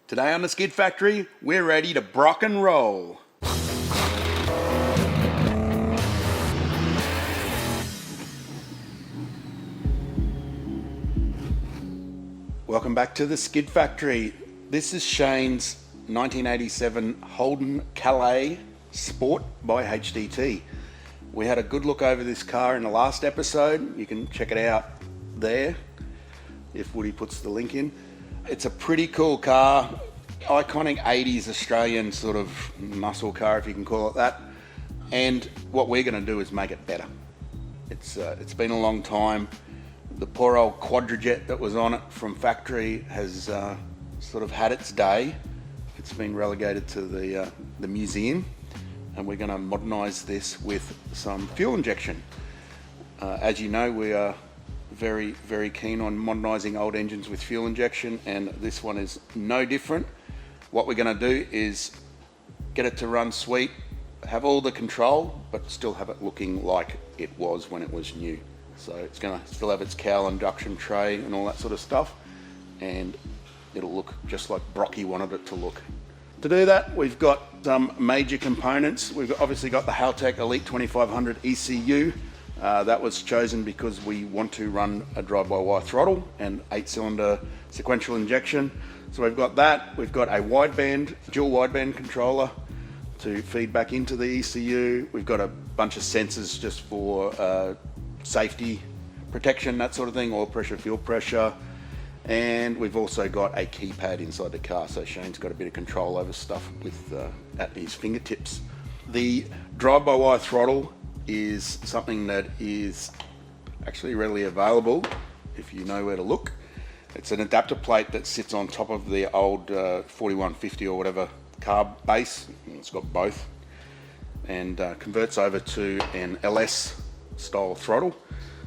Today on the Skid Factory, we're ready to brock and roll. Welcome back to the Skid Factory. This is Shane's 1987 Holden Calais Sport by HDT. We had a good look over this car in the last episode. You can check it out there if Woody puts the link in. It's a pretty cool car, iconic 80s Australian sort of muscle car, if you can call it that. And what we're going to do is make it better. It's been a long time. The poor old Quadrajet that was on it from factory has sort of had its day. It's been relegated to the museum, and we're going to modernise this with some fuel injection. As you know, we are very, very keen on modernising old engines with fuel injection, and this one is no different. What we're going to do is get it to run sweet, have all the control, but still have it looking like it was when it was new. So it's going to still have its cowl induction tray and all that sort of stuff, and it'll look just like Brocky wanted it to look. To do that, we've got some major components. We've obviously got the Haltech Elite 2500 ECU. That was chosen because we want to run a drive-by-wire throttle and 8-cylinder sequential injection. So we've got that. We've got a dual wideband controller to feed back into the ECU. We've got a bunch of sensors just for safety, protection, that sort of thing, oil pressure, fuel pressure. And we've also got a keypad inside the car, so Shane's got a bit of control over stuff with at his fingertips. The drive-by-wire throttle is something that is actually readily available if you know where to look. It's an adapter plate that sits on top of the old 4150 or whatever carb base. It's got both, and converts over to an LS style throttle.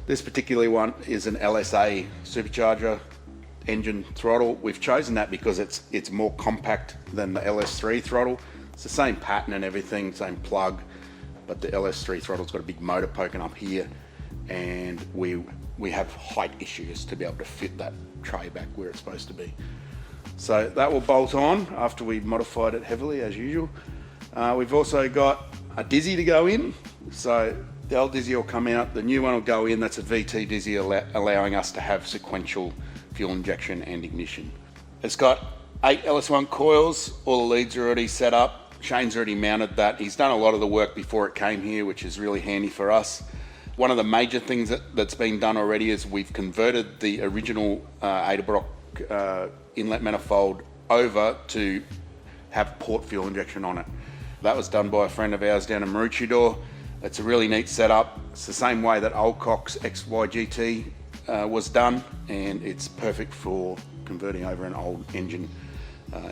This particular one is an LSA supercharger engine throttle. We've chosen that because it's more compact than the LS3 throttle. It's the same pattern and everything, same plug, but the LS3 throttle's got a big motor poking up here, and we have height issues to be able to fit that tray back where it's supposed to be. So that will bolt on after we've modified it heavily as usual. We've also got a dizzy to go in. So the old dizzy will come out, the new one will go in. That's a VT dizzy allowing us to have sequential fuel injection and ignition. It's got 8 LS1 coils. All the leads are already set up. Shane's already mounted that. He's done a lot of the work before it came here, which is really handy for us. One of the major things that's been done already is we've converted the original Brock inlet manifold over to have port fuel injection on it. That was done by a friend of ours down in Maroochydore. It's a really neat setup. It's the same way that Oldcock's XYGT was done, and it's perfect for converting over an old engine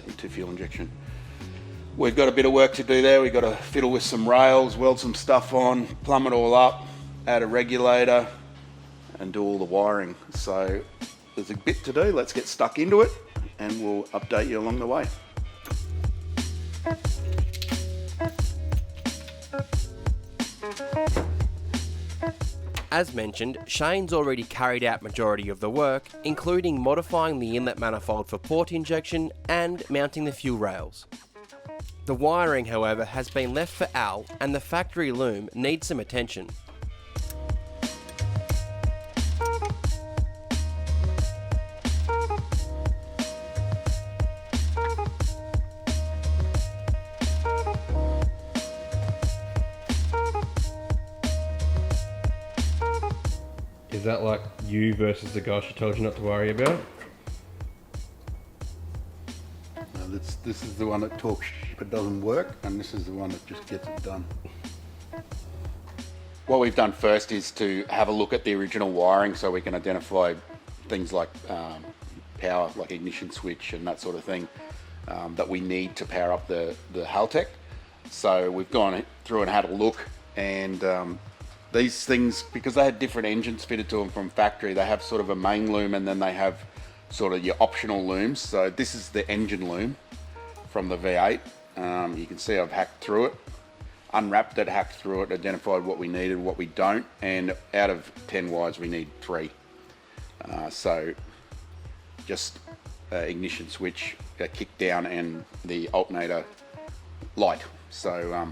into fuel injection. We've got a bit of work to do there. We've got to fiddle with some rails, weld some stuff on, plumb it all up, add a regulator, and do all the wiring. So there's a bit to do. Let's get stuck into it, and we'll update you along the way. As mentioned, Shane's already carried out majority of the work, including modifying the inlet manifold for port injection and mounting the fuel rails. The wiring, however, has been left for Al, and the factory loom needs some attention. Is that like you versus the guy she told you not to worry about? This is the one that talks but doesn't work, and this is the one that just gets it done. What we've done first is to have a look at the original wiring so we can identify things like power, like ignition switch and that sort of thing, that we need to power up the Haltech. So we've gone through and had a look, and these things, because they had different engines fitted to them from factory, they have sort of a main loom, and then they have sort of your optional looms. So this is the engine loom from the V8. You can see I've hacked through it, unwrapped it, hacked through it, identified what we needed, what we don't, and out of 10 wires we need 3. So just ignition switch, kick down, and the alternator light. So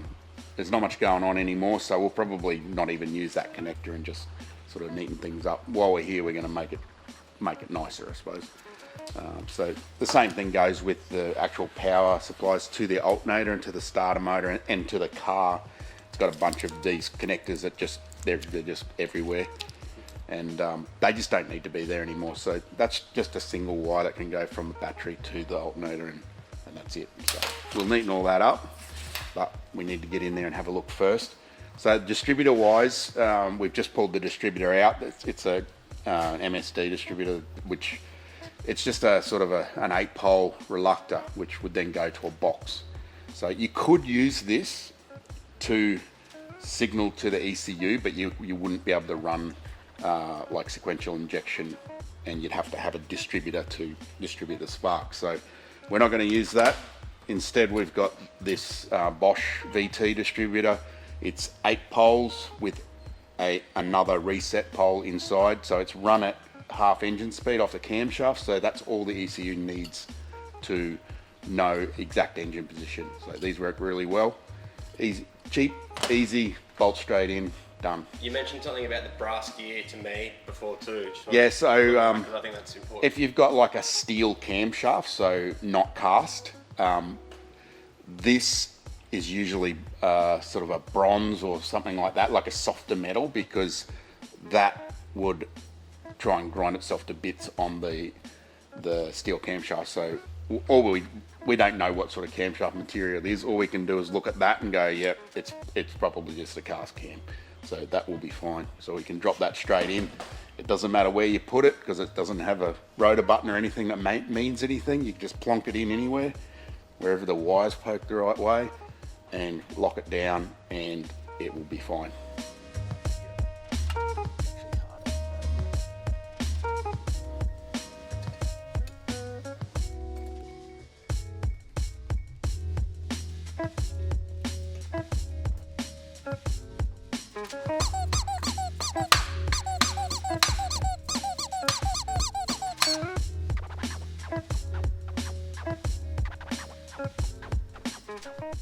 there's not much going on anymore, so we'll probably not even use that connector and just sort of neaten things up. While we're here, we're going to make it nicer, I suppose. So the same thing goes with the actual power supplies to the alternator and to the starter motor and to the car. It's got a bunch of these connectors that they're just everywhere, and they just don't need to be there anymore. So that's just a single wire that can go from the battery to the alternator, and that's it. So we'll neaten all that up, but we need to get in there and have a look first. So distributor wise, we've just pulled the distributor out. It's a MSD distributor, which it's just a sort of an 8-pole reluctor, which would then go to a box. So you could use this to signal to the ECU, but you wouldn't be able to run like sequential injection, and you'd have to have a distributor to distribute the spark. So we're not going to use that. Instead, we've got this Bosch VT distributor. It's 8 poles with another reset pole inside, so it's run at half engine speed off the camshaft, so that's all the ECU needs to know exact engine position. So these work really well. Easy, cheap, easy, bolt straight in, done. You mentioned something about the brass gear to me before too. Yeah, so I think that's important. if you've got like a steel camshaft, so not cast, this is usually sort of a bronze or something like that, like a softer metal, because that would try and grind itself to bits on the steel camshaft. So we don't know what sort of camshaft material it is. All we can do is look at that and go, yep, it's probably just a cast cam. So that will be fine. So we can drop that straight in. It doesn't matter where you put it, because it doesn't have a rotor button or anything that means anything. You can just plonk it in anywhere, wherever the wires poke the right way, and lock it down, and it will be fine.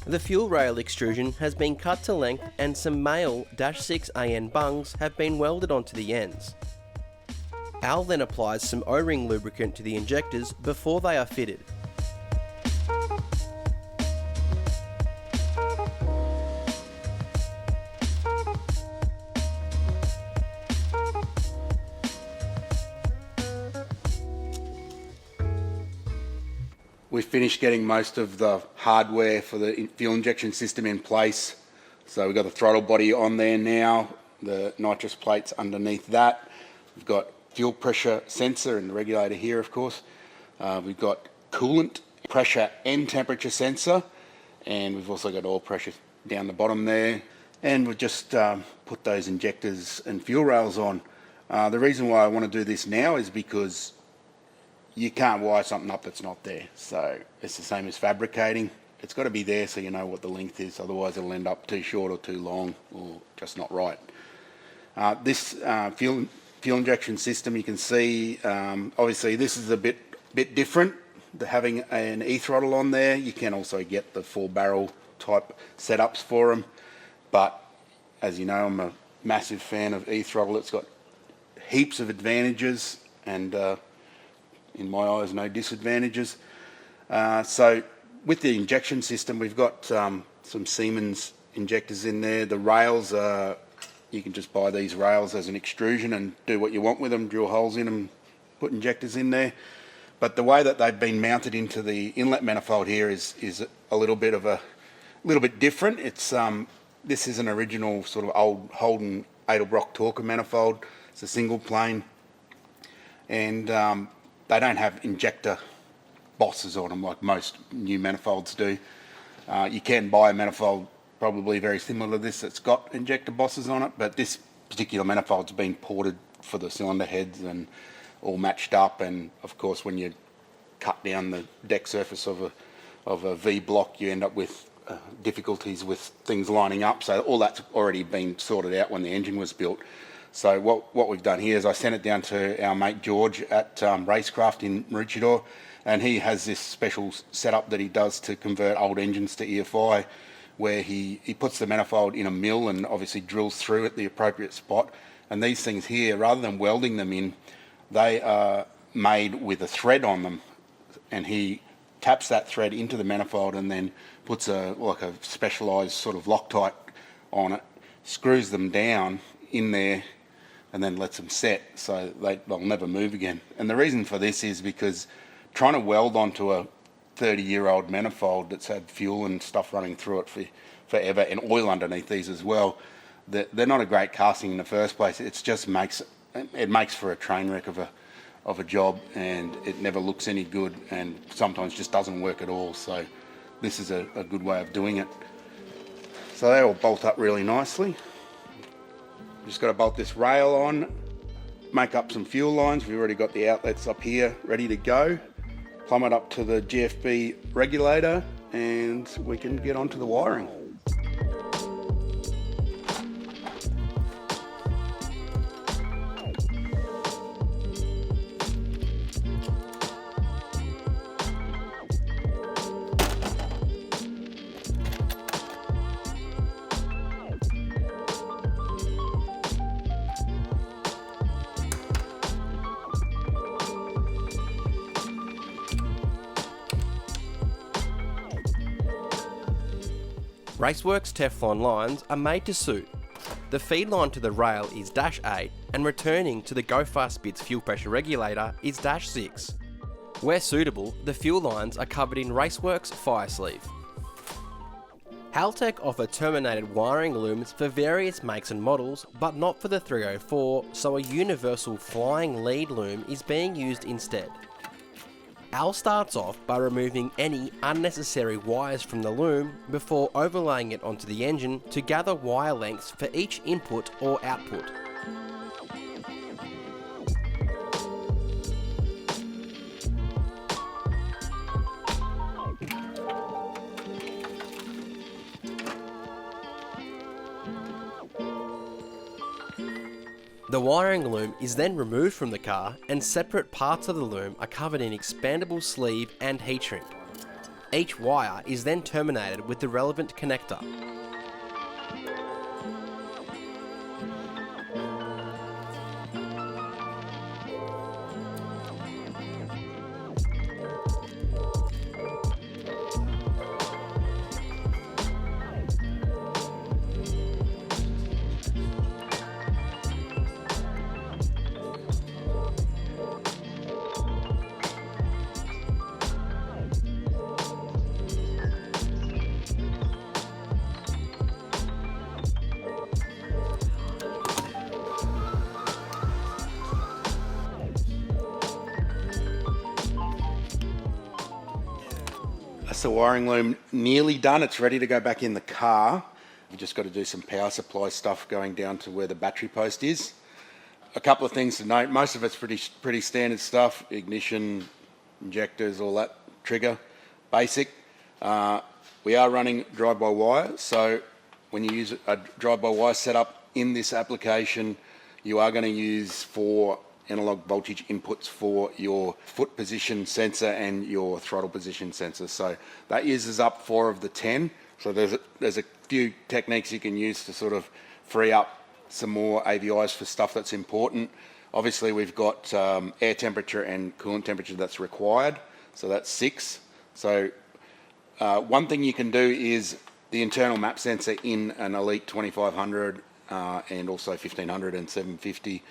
The fuel rail extrusion has been cut to length, and some male -6 AN bungs have been welded onto the ends. Al then applies some O-ring lubricant to the injectors before they are fitted. We've finished getting most of the hardware for the fuel injection system in place. So we've got the throttle body on there now, the nitrous plates underneath that. We've got fuel pressure sensor and the regulator here, of course. We've got coolant pressure and temperature sensor, and we've also got oil pressure down the bottom there. And we've just put those injectors and fuel rails on. The reason why I want to do this now is because you can't wire something up that's not there. So it's the same as fabricating. It's got to be there so you know what the length is, otherwise it'll end up too short or too long or just not right. This fuel injection system, you can see, obviously this is a bit different. Having an e-throttle on there, you can also get the 4-barrel type setups for them. But as you know, I'm a massive fan of e-throttle. It's got heaps of advantages and in my eyes, no disadvantages. So with the injection system, we've got some Siemens injectors in there. The rails, you can just buy these rails as an extrusion and do what you want with them, drill holes in them, put injectors in there. But the way that they've been mounted into the inlet manifold here is a little bit different. It's this is an original sort of old Holden Edelbrock Talker manifold. It's a single plane, and they don't have injector bosses on them like most new manifolds do. You can buy a manifold probably very similar to this that's got injector bosses on it, but this particular manifold's been ported for the cylinder heads and all matched up. And of course, when you cut down the deck surface of a V block, you end up with difficulties with things lining up. So all that's already been sorted out when the engine was built. So what we've done here is I sent it down to our mate George at Racecraft in Maroochydore, And he has this special setup that he does to convert old engines to EFI, where he puts the manifold in a mill and obviously drills through at the appropriate spot. And these things here, rather than welding them in, they are made with a thread on them, and he taps that thread into the manifold and then puts a specialised sort of Loctite on it, screws them down in there, and then lets them set so they'll never move again. And the reason for this is because trying to weld onto a 30-year-old manifold that's had fuel and stuff running through it for forever, and oil underneath these as well, they're not a great casting in the first place. It just makes for a train wreck of a job, and it never looks any good, and sometimes just doesn't work at all. So this is a good way of doing it. So they all bolt up really nicely. Just got to bolt this rail on, make up some fuel lines. We've already got the outlets up here ready to go. Plumb it up to the GFB regulator, and we can get onto the wiring. Raceworks Teflon lines are made to suit. The feed line to the rail is -8, and returning to the Go Fast Bits fuel pressure regulator is -6. Where suitable, the fuel lines are covered in Raceworks fire sleeve. Haltech offer terminated wiring looms for various makes and models, but not for the 304, so a universal flying lead loom is being used instead. Al starts off by removing any unnecessary wires from the loom before overlaying it onto the engine to gather wire lengths for each input or output. The wiring loom is then removed from the car, and separate parts of the loom are covered in expandable sleeve and heat shrink. Each wire is then terminated with the relevant connector. That's the wiring loom nearly done. It's ready to go back in the car. We've just got to do some power supply stuff going down to where the battery post is. A couple of things to note. Most of it's pretty standard stuff. Ignition, injectors, all that, trigger, basic. We are running drive-by-wire, so when you use a drive-by-wire setup in this application, you are going to use 4 analog voltage inputs for your foot position sensor and your throttle position sensor. So that uses up 4 of the 10. So there's a few techniques you can use to sort of free up some more AVIs for stuff that's important. Obviously we've got air temperature and coolant temperature that's required. So that's 6. So one thing you can do is the internal map sensor in an Elite 2500 and also 1500 and 750.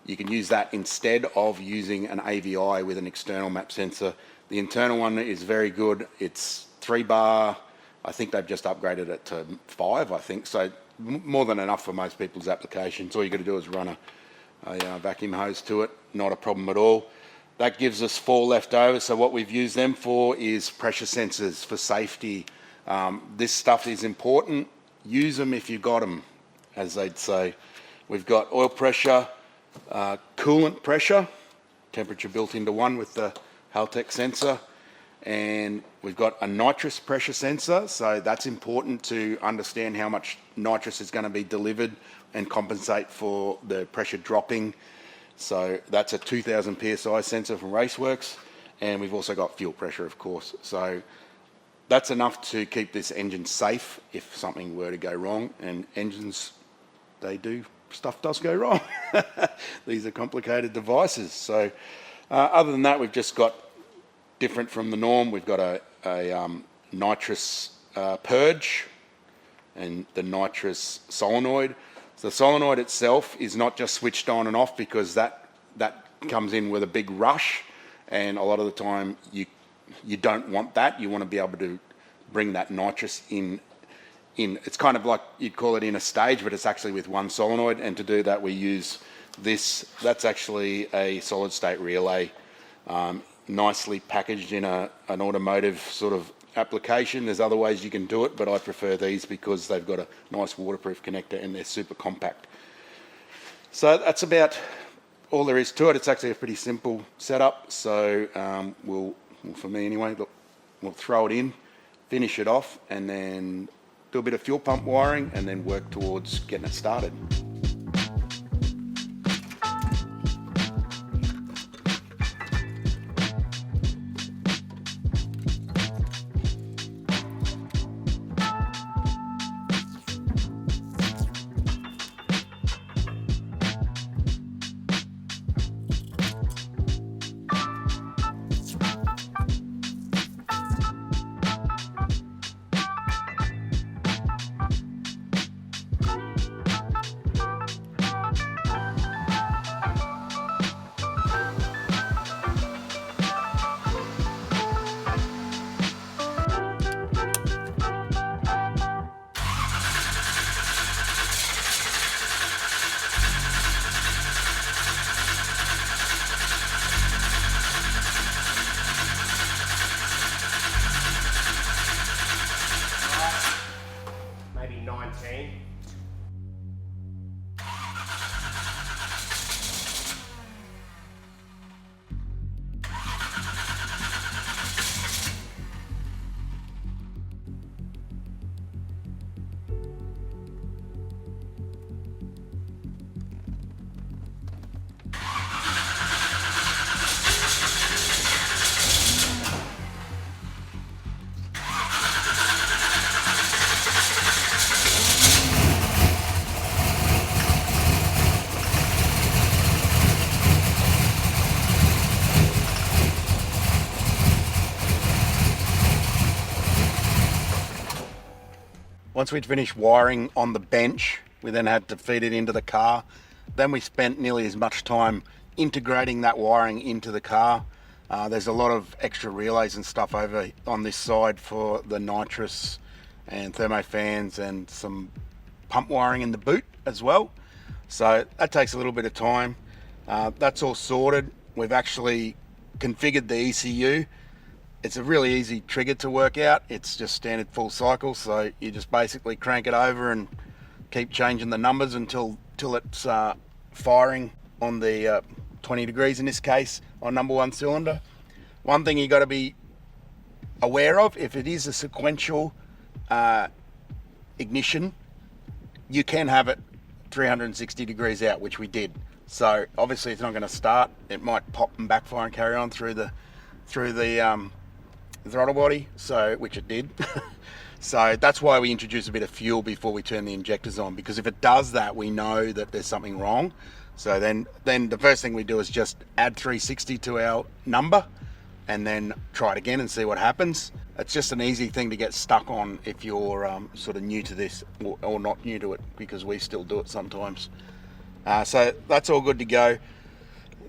You can use that instead of using an AVI with an external map sensor. The internal one is very good. It's 3 bar. I think they've just upgraded it to 5, I think. So more than enough for most people's applications. All you got to do is run a vacuum hose to it. Not a problem at all. That gives us 4 left over. So what we've used them for is pressure sensors for safety. This stuff is important. Use them if you got them, as they'd say. We've got oil pressure, coolant pressure, temperature built into one with the Haltech sensor, and we've got a nitrous pressure sensor, so that's important to understand how much nitrous is going to be delivered and compensate for the pressure dropping. So that's a 2000 psi sensor from Raceworks, and we've also got fuel pressure, of course. So that's enough to keep this engine safe if something were to go wrong. And engines, stuff does go wrong. These are complicated devices. So other than that, we've just got, different from the norm, we've got a nitrous purge and the nitrous solenoid. So the solenoid itself is not just switched on and off, because that comes in with a big rush, and a lot of the time you don't want that. You want to be able to bring that nitrous in. It's kind of like you'd call it in a stage, but it's actually with one solenoid, and to do that we use this. That's actually a solid state relay, nicely packaged in an automotive sort of application. There's other ways you can do it, but I prefer these because they've got a nice waterproof connector and they're super compact. So that's about all there is to it. It's actually a pretty simple setup. So for me anyway, we'll throw it in, finish it off, and then do a bit of fuel pump wiring, and then work towards getting it started. Maybe 19. Once we'd finished wiring on the bench, we then had to feed it into the car. Then we spent nearly as much time integrating that wiring into the car. There's a lot of extra relays and stuff over on this side for the nitrous and thermo fans, and some pump wiring in the boot as well. So that takes a little bit of time. That's all sorted. We've actually configured the ECU. It's a really easy trigger to work out. It's just standard full cycle, so you just basically crank it over and keep changing the numbers until it's firing on the 20 degrees in this case on number one cylinder. One thing you got to be aware of, if it is a sequential ignition, you can have it 360 degrees out, which we did. So obviously it's not going to start. It might pop and backfire and carry on through the throttle body, so which it did. So that's why we introduce a bit of fuel before we turn the injectors on, because if it does that, we know that there's something wrong. So then the first thing we do is just add 360 to our number and then try it again and see what happens. It's just an easy thing to get stuck on if you're sort of new to this, or not new to it, because we still do it sometimes. So that's all good to go.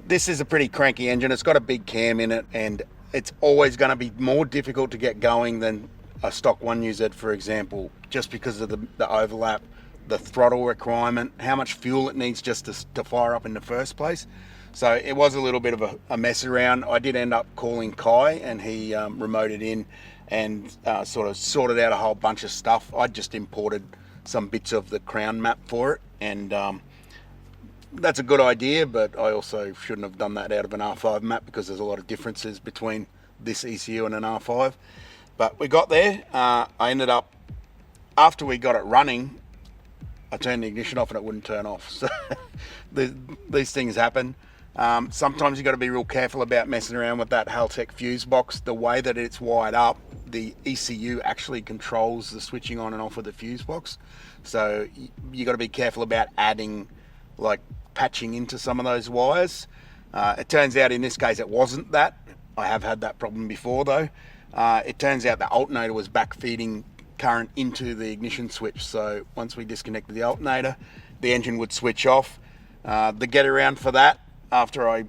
This is a pretty cranky engine. It's got a big cam in it, and it's always going to be more difficult to get going than a stock 1UZ, for example, just because of the overlap, the throttle requirement, how much fuel it needs just to fire up in the first place. So it was a little bit of a mess around. I did end up calling Kai, and he remoted in and sort of sorted out a whole bunch of stuff. I just imported some bits of the crown map for it, and that's a good idea, but I also shouldn't have done that out of an R5 map, because there's a lot of differences between this ECU and an R5. But we got there. I ended up, after we got it running, I turned the ignition off and it wouldn't turn off. So these things happen. Sometimes you've got to be real careful about messing around with that Haltech fuse box. The way that it's wired up, the ECU actually controls the switching on and off of the fuse box. So you got to be careful about adding, like patching into some of those wires. It turns out in this case it wasn't that. I have had that problem before though. It turns out the alternator was backfeeding current into the ignition switch. So once we disconnected the alternator, the engine would switch off. The get around for that, after I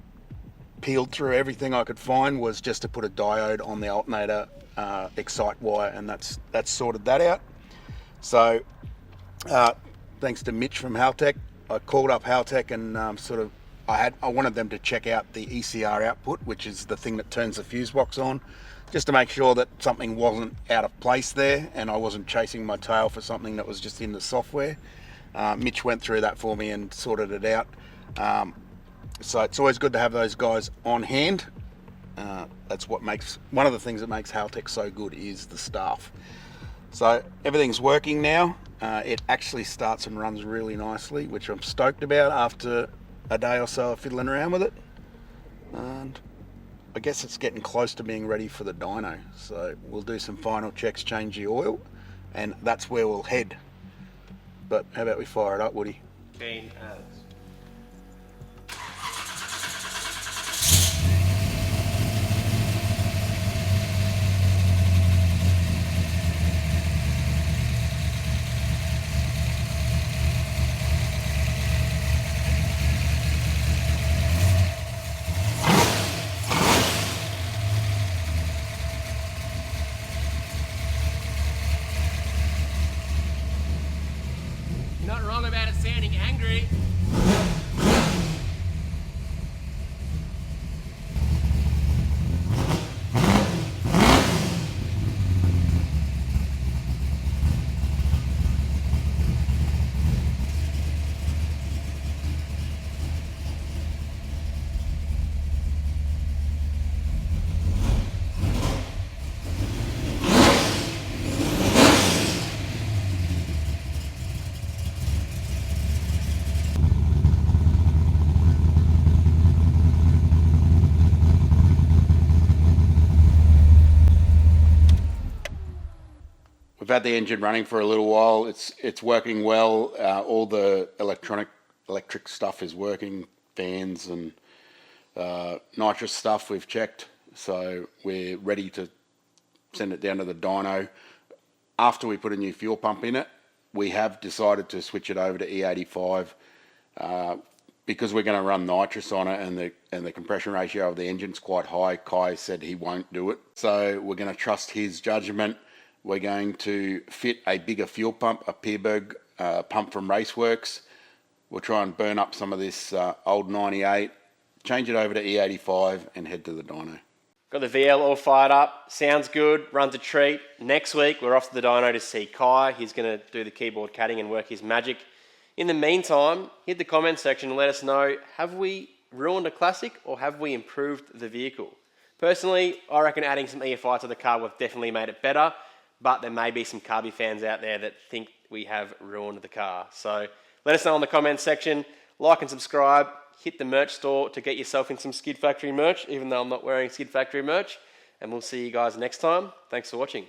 peeled through everything I could find, was just to put a diode on the alternator excite wire, and that's sorted that out. So thanks to Mitch from Haltech, I called up Haltech and I wanted them to check out the ECR output, which is the thing that turns the fuse box on, just to make sure that something wasn't out of place there and I wasn't chasing my tail for something that was just in the software. Mitch went through that for me and sorted it out. So it's always good to have those guys on hand. That's what makes, one of the things that makes Haltech so good is the staff. So everything's working now. It actually starts and runs really nicely, which I'm stoked about after a day or so of fiddling around with it. And I guess it's getting close to being ready for the dyno. So we'll do some final checks, change the oil, and that's where we'll head. But how about we fire it up, Woody? Keen as. Not wrong about it sounding angry. We've had the engine running for a little while. It's working well. All the electric stuff is working, fans and nitrous stuff we've checked. So we're ready to send it down to the dyno. After we put a new fuel pump in it, we have decided to switch it over to E85 because we're going to run nitrous on it, and the compression ratio of the engine's quite high. Kai said he won't do it. So we're going to trust his judgment. We're going to fit a bigger fuel pump, a Pierberg pump from Raceworks. We'll try and burn up some of this old 98, change it over to E85 and head to the dyno. Got the VL all fired up. Sounds good. Runs a treat. Next week, we're off to the dyno to see Kai. He's going to do the keyboard cutting and work his magic. In the meantime, hit the comment section and let us know, have we ruined a classic or have we improved the vehicle? Personally, I reckon adding some EFI to the car would have definitely made it better. But there may be some carby fans out there that think we have ruined the car. So let us know in the comments section. Like and subscribe. Hit the merch store to get yourself in some Skid Factory merch, even though I'm not wearing Skid Factory merch. And we'll see you guys next time. Thanks for watching.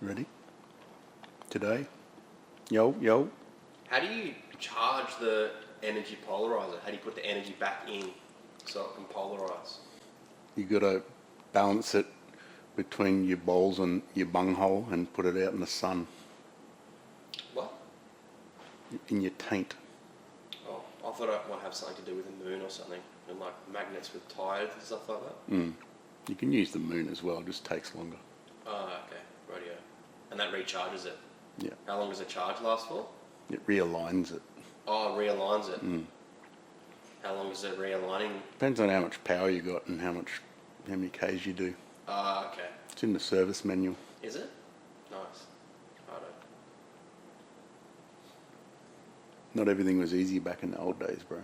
Ready? Today? Yo, yo. How do you charge the energy polarizer? How do you put the energy back in so it can polarize? You got to balance it between your bowls and your bunghole and put it out in the sun. What? In your taint. Oh, I thought it might have something to do with the moon or something, and like magnets with tires and stuff like that. You can use the moon as well, it just takes longer. Oh, okay. Radio. And that recharges it? Yeah. How long does the charge last for? It realigns it. Oh, it realigns it. How long is it realigning? Depends on how much power you got and how many Ks you do. Ah, okay. It's in the service manual. Is it? Nice. Righto. Not everything was easy back in the old days, bro.